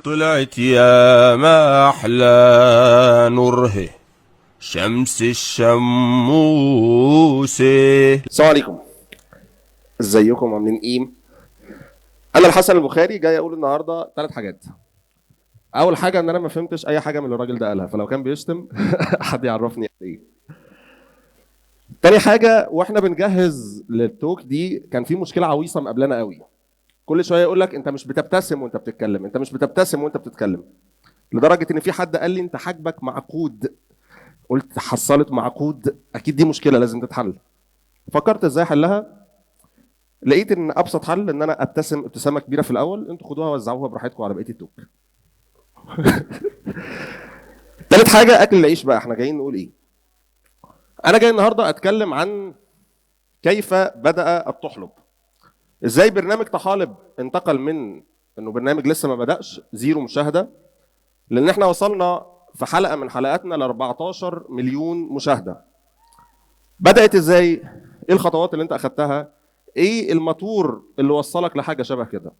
طلعت يا ما أحلى نوره شمس الشموسة. السلام عليكم، ازيكم عاملين ايه؟ انا الحسن البخاري جاي اقول النهارده 3 حاجات. اول حاجه ان انا ما فهمتش اي حاجه من اللي الراجل ده قالها، فلو كان بيشتم حد يعرفني ايه. تاني حاجه، واحنا بنجهز للتوك دي كان في مشكله عويصه مقابلانا قوي. كل شويه يقول لك انت مش بتبتسم وانت بتتكلم، انت مش بتبتسم وانت بتتكلم، لدرجه ان في حد قال لي انت حاجبك معقود. قلت حصلت معقود، اكيد دي مشكله لازم تتحل. فكرت ازاي احلها، لقيت ان ابسط حل ان انا ابتسم ابتسامه كبيره في الاول، انتوا خدوها وزعوها براحتكم على بقيه التوك. تالت حاجه، اكل العيش بقى، احنا جايين نقول ايه؟ انا جاي النهارده اتكلم عن كيف بدأ الطحلب. ازاي برنامج طحالب انتقل من انه برنامج لسه ما بدأش 0 مشاهده، لان احنا وصلنا في حلقه من حلقاتنا ل 14 مليون مشاهده. بدأت ازاي؟ ايه الخطوات اللي انت اخدتها؟ ايه الماتور اللي وصلك لحاجه شبه كده؟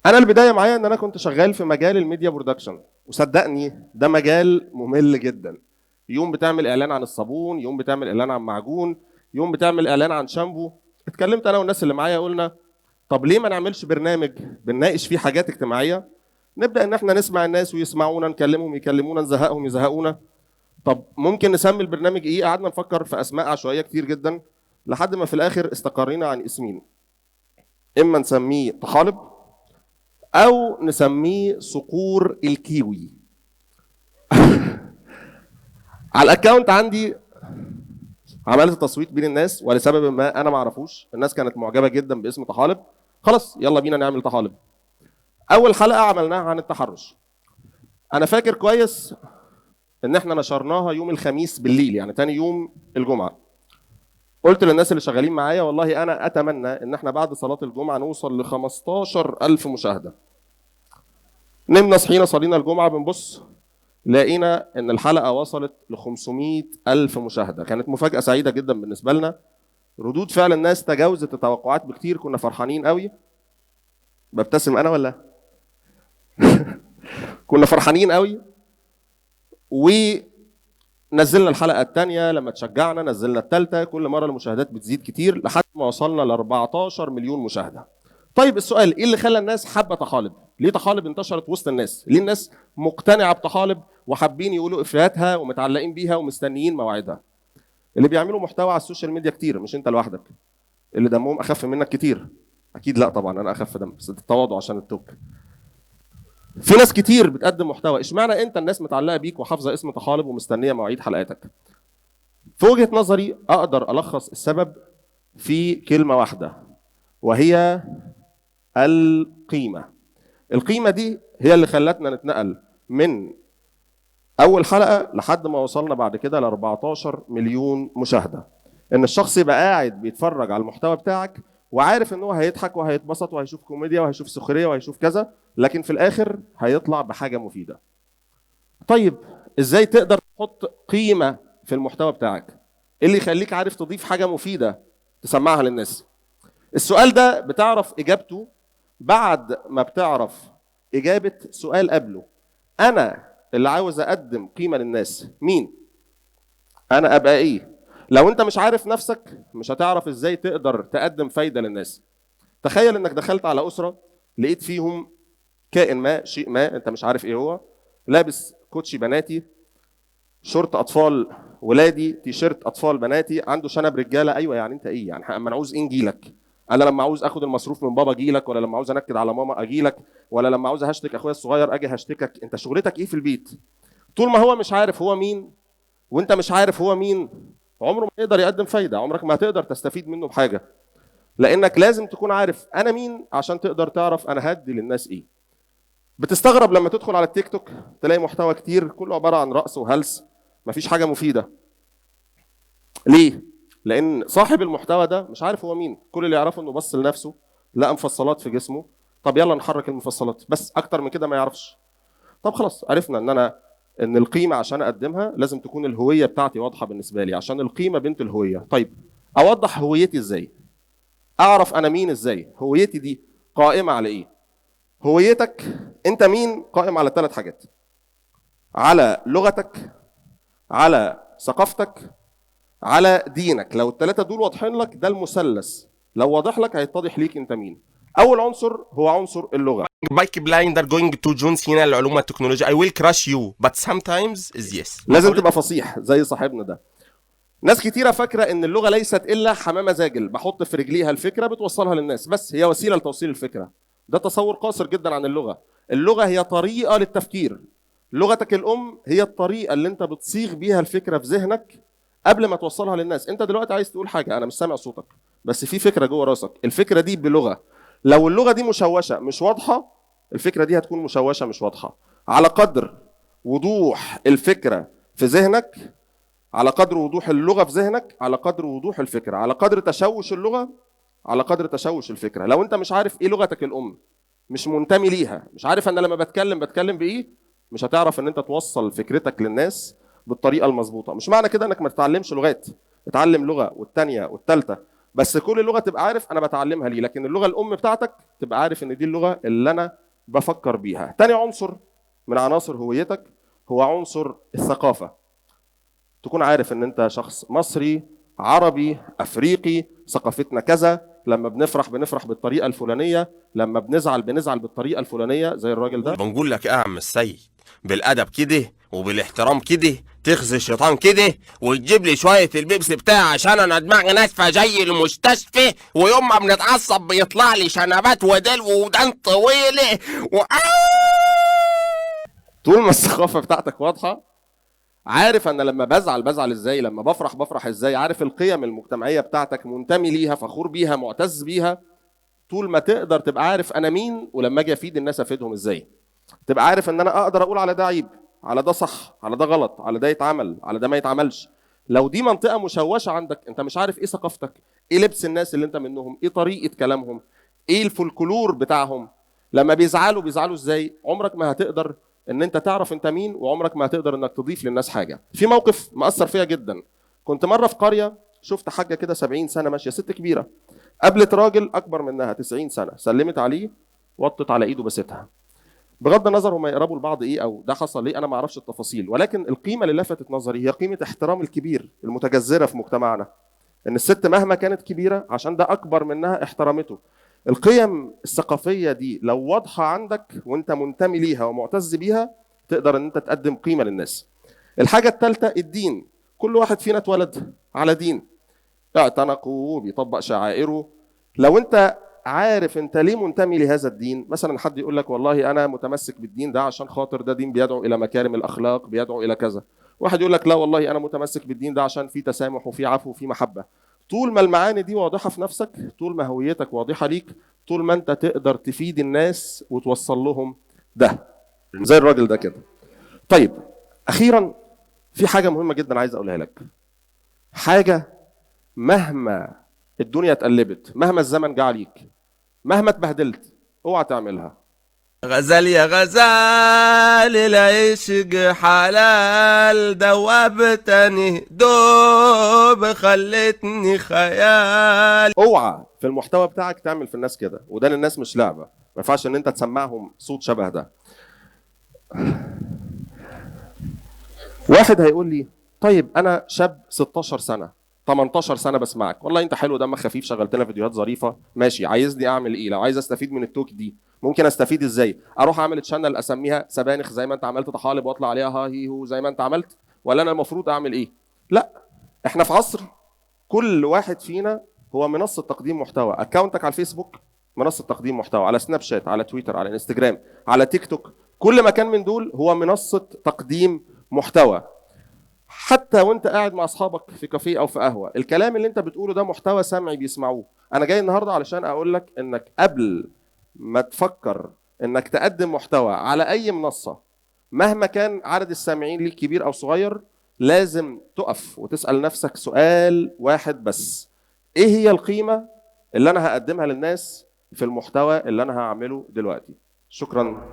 انا البدايه معايا ان انا كنت شغال في مجال الميديا برودكشن، وصدقني ده مجال ممل جدا. يوم بتعمل اعلان عن الصابون، يوم بتعمل اعلان عن معجون، يوم بتعمل اعلان عن شامبو. اتكلمت انا والناس اللي معايا قلنا طب ليه ما نعملش برنامج بنناقش فيه حاجات اجتماعيه، نبدا ان احنا نسمع الناس ويسمعونا، نكلمهم يكلمونا، نزهقهم يزهقونا. طب ممكن نسمي البرنامج ايه؟ قعدنا نفكر في اسماء عشوائيه كتير جدا لحد ما في الاخر استقرينا عن اسمين. اما نسميه طحالب او نسميه صقور الكيوي. على الاكونت عندي عملت تصويت بين الناس، ولسبب ما انا ما اعرفوش الناس كانت معجبه جدا باسم طحالب. خلاص يلا بينا نعمل طحالب. اول حلقه عملناها عن التحرش. انا فاكر كويس ان احنا نشرناها يوم الخميس بالليل، يعني تاني يوم الجمعه. قلت للناس اللي شغالين معايا والله انا اتمنى ان احنا بعد صلاه الجمعه نوصل ل 15,000 مشاهده. نمنا صحينا صلينا الجمعه بنبص لقينا ان الحلقه وصلت ل 500,000 مشاهده. كانت مفاجاه سعيده جدا بالنسبه لنا. ردود فعل الناس تجاوزت التوقعات بكتير، كنا فرحانين قوي. ببتسم انا ولا؟ كنا فرحانين قوي. ونزلنا الحلقه الثانيه، لما تشجعنا نزلنا الثالثه، كل مره المشاهدات بتزيد كتير لحد ما وصلنا ل 14 مليون مشاهده. طيب السؤال، ايه اللي خلى الناس حابه طحالب؟ ليه طحالب انتشرت وسط الناس؟ ليه الناس مقتنعه بطحالب وحابين يقولوا افيهاتها ومتعلقين بيها ومستنيين موعدها؟ اللي بيعملوا محتوى على السوشيال ميديا كتير، مش انت لوحدك. اللي دمهم اخف منك كتير. اكيد لا طبعا انا اخف دم، بس التواضع عشان التوك. في ناس كتير بتقدم محتوى، اشمعنى انت الناس متعلقه بيك وحافظه اسم طحالب ومستنيه مواعيد حلقاتك؟ في وجهه نظري اقدر الخص السبب في كلمه واحده، وهي القيمه. القيمه دي هي اللي خلتنا نتنقل من اول حلقه لحد ما وصلنا بعد كده ل 14 مليون مشاهده. ان الشخص يبقى قاعد بيتفرج على المحتوى بتاعك وعارف ان هو هيضحك وهيتبسط وهيشوف كوميديا وهيشوف سخريه وهيشوف كذا، لكن في الاخر هيطلع بحاجه مفيده. طيب ازاي تقدر تحط قيمه في المحتوى بتاعك؟ ايه اللي يخليك عارف تضيف حاجه مفيده تسمعها للناس؟ السؤال ده بتعرف اجابته بعد ما بتعرف اجابه سؤال قبله. انا اللي عاوز اقدم قيمه للناس مين؟ انا ابقى ايه؟ لو انت مش عارف نفسك مش هتعرف ازاي تقدر تقدم فايده للناس. تخيل انك دخلت على اسره لقيت فيهم كائن ما، شيء ما انت مش عارف ايه هو، لابس كوتشي بناتي، شورت اطفال ولادي، تيشيرت اطفال بناتي، عنده شنب رجاله. ايوه يعني انت ايه؟ يعني اما نعوز ايه نجيلك؟ انا لما عاوز اخد المصروف من بابا اجيلك، ولا لما عاوز انكد على ماما اجيلك، ولا لما عاوز هشتك اخويا الصغير اجي هشتكك؟ انت شغلتك ايه في البيت؟ طول ما هو مش عارف هو مين وانت مش عارف هو مين، عمره ما يقدر يقدم فايده، عمرك ما هتقدر تستفيد منه بحاجه. لانك لازم تكون عارف انا مين عشان تقدر تعرف انا هدي للناس ايه. بتستغرب لما تدخل على التيك توك تلاقي محتوى كتير كله عباره عن رقص وهلس، مفيش حاجه مفيده. ليه؟ لان صاحب المحتوى ده مش عارف هو مين، كل اللي يعرفه انه بص لنفسه لقى مفصلات في جسمه، طب يلا نحرك المفصلات، بس اكتر من كده ما يعرفش. طب خلاص عرفنا ان القيمه عشان اقدمها لازم تكون الهويه بتاعتي واضحه بالنسبه لي، عشان القيمه بنت الهويه. طيب اوضح هويتي ازاي؟ اعرف انا مين ازاي؟ هويتي دي قائمه على ايه؟ هويتك انت مين قائم على 3 حاجات: على لغتك، على ثقافتك، على دينك. لو ال3 دول واضحين لك، ده المثلث لو واضح لك هيتضح ليك انت مين. اول عنصر هو عنصر اللغه. بايك بلايندر going to جون سينا العلوم والتكنولوجيا I will crush you but sometimes is yes. لازم تبقى فصيح زي صاحبنا ده. ناس كتيره فاكره ان اللغه ليست الا حمامه زاجل بحط في رجليها الفكره بتوصلها للناس، بس هي وسيله لتوصيل الفكره. ده تصور قاصر جدا عن اللغه. اللغه هي طريقه للتفكير. لغتك الام هي الطريقه اللي انت بتصيغ بيها الفكره في ذهنك قبل ما توصلها للناس. انت دلوقتي عايز تقول حاجه، انا مش سامع صوتك، بس في فكره جوه راسك، الفكره دي بلغه. لو اللغه دي مشوشه مش واضحه، الفكره دي هتكون مشوشه مش واضحه. على قدر وضوح الفكره في ذهنك، على قدر وضوح اللغه في ذهنك، على قدر وضوح الفكره. على قدر تشوش اللغه، على قدر تشوش الفكره. لو انت مش عارف ايه لغتك الام، مش منتمي ليها، مش عارف انا لما بتكلم بايه، مش هتعرف ان انت توصل فكرتك للناس بالطريقه المظبوطه. مش معنى كده انك ما تتعلمش لغات، اتعلم لغه والثانيه والثالثه، بس كل لغه تبقى عارف انا بتعلمها ليه. لكن اللغه الام بتاعتك تبقى عارف ان دي اللغه اللي انا بفكر بيها. تاني عنصر من عناصر هويتك هو عنصر الثقافه. تكون عارف ان انت شخص مصري، عربي، افريقي، ثقافتنا كذا، لما بنفرح بالطريقه الفلانيه، لما بنزعل بالطريقه الفلانيه زي الراجل ده. بنقول لك ايه يا عم السيد، بالادب كده وبالاحترام كده تخزي الشيطان كده وتجيب لي شويه البيبسي بتاعي عشان انا دماغي ناشفه زي المستشفى، ويوم ما بنتعصب بيطلع لي شنبات وديل ودان طويله طول ما الثقافه بتاعتك واضحه، عارف انا لما بزعل ازاي، لما بفرح ازاي، عارف القيم المجتمعيه بتاعتك منتمي ليها، فخور بيها، معتز بيها. طول ما تقدر تبقى عارف انا مين، ولما اجي افيد الناس افيدهم ازاي. تبقى عارف ان انا اقدر اقول على ده عيب، على ده صح، على ده غلط، على ده يتعمل، على ده ما يتعملش. لو دي منطقه مشوشه عندك، انت مش عارف ايه ثقافتك، ايه لبس الناس اللي انت منهم، ايه طريقه كلامهم، ايه الفولكلور بتاعهم، لما بيزعلوا ازاي، عمرك ما هتقدر ان انت تعرف انت مين، وعمرك ما هتقدر انك تضيف للناس حاجه. في موقف مأثر فيا جدا. كنت مره في قريه، شفت حاجه كده 70 سنه ماشيه، ست كبيره، قابلت راجل اكبر منها 90 سنه، سلمت عليه، وطت على ايده بستها. بغض النظر هما يقربوا لبعض ايه او ده حصل ليه، انا ما اعرفش التفاصيل، ولكن القيمه اللي لفتت نظري هي قيمه احترام الكبير المتجذره في مجتمعنا. ان الست مهما كانت كبيره عشان ده اكبر منها احترمته. القيم الثقافيه دي لو واضحه عندك وانت منتمي ليها ومعتز بيها، تقدر ان انت تقدم قيمه للناس. الحاجه الثالثه الدين. كل واحد فينا اتولد على دين، اعتنقه وبيطبق شعائره. لو انت عارف انت ليه منتمي لهذا الدين، مثلا حد يقول لك والله انا متمسك بالدين ده عشان خاطر ده دين بيدعو الى مكارم الاخلاق، بيدعو الى كذا. واحد يقول لك لا والله انا متمسك بالدين ده عشان في تسامح وفي عفو وفي محبه. طول ما المعاني دي واضحه في نفسك، طول ما هويتك واضحه ليك، طول ما انت تقدر تفيد الناس وتوصل لهم ده زي الراجل ده كده. طيب اخيرا في حاجه مهمه جدا عايز اقولها لك. حاجه مهما الدنيا اتقلبت، مهما الزمن جه عليك، مهما اتبهدلت، اوعى تعملها. غزال يا غزال العشق حلال دوبتني دوب خلتني خيال. اوعى في المحتوى بتاعك تعمل في الناس كده، وده للناس مش لعبه، ما ينفعش ان انت تسمعهم صوت شبه ده. واحد هيقول لي طيب انا شاب 16 سنه 18 سنه بسمعك، والله انت حلو دمك خفيف، شغلت لنا فيديوهات ظريفه، ماشي، عايزني اعمل ايه؟ لو عايز استفيد من التوك دي ممكن استفيد ازاي؟ اروح اعمل تشانل اسميها سبانخ زي ما انت عملت طحالب واطلع عليها ها هي هو زي ما انت عملت، ولا انا المفروض اعمل ايه؟ لا، احنا في عصر كل واحد فينا هو منصه تقديم محتوى. اكونتك على الفيسبوك منصه تقديم محتوى، على سناب شات، على تويتر، على انستجرام، على تيك توك، كل مكان من دول هو منصه تقديم محتوى. حتى وانت قاعد مع اصحابك في كافيه او في قهوه، الكلام اللي انت بتقوله ده محتوى سمعي بيسمعوه. انا جاي النهارده علشان اقول لك انك قبل ما تفكر انك تقدم محتوى على اي منصه، مهما كان عدد السامعين ليك كبير او صغير، لازم تقف وتسال نفسك سؤال واحد بس: ايه هي القيمه اللي انا هقدمها للناس في المحتوى اللي انا هعمله دلوقتي؟ شكرا.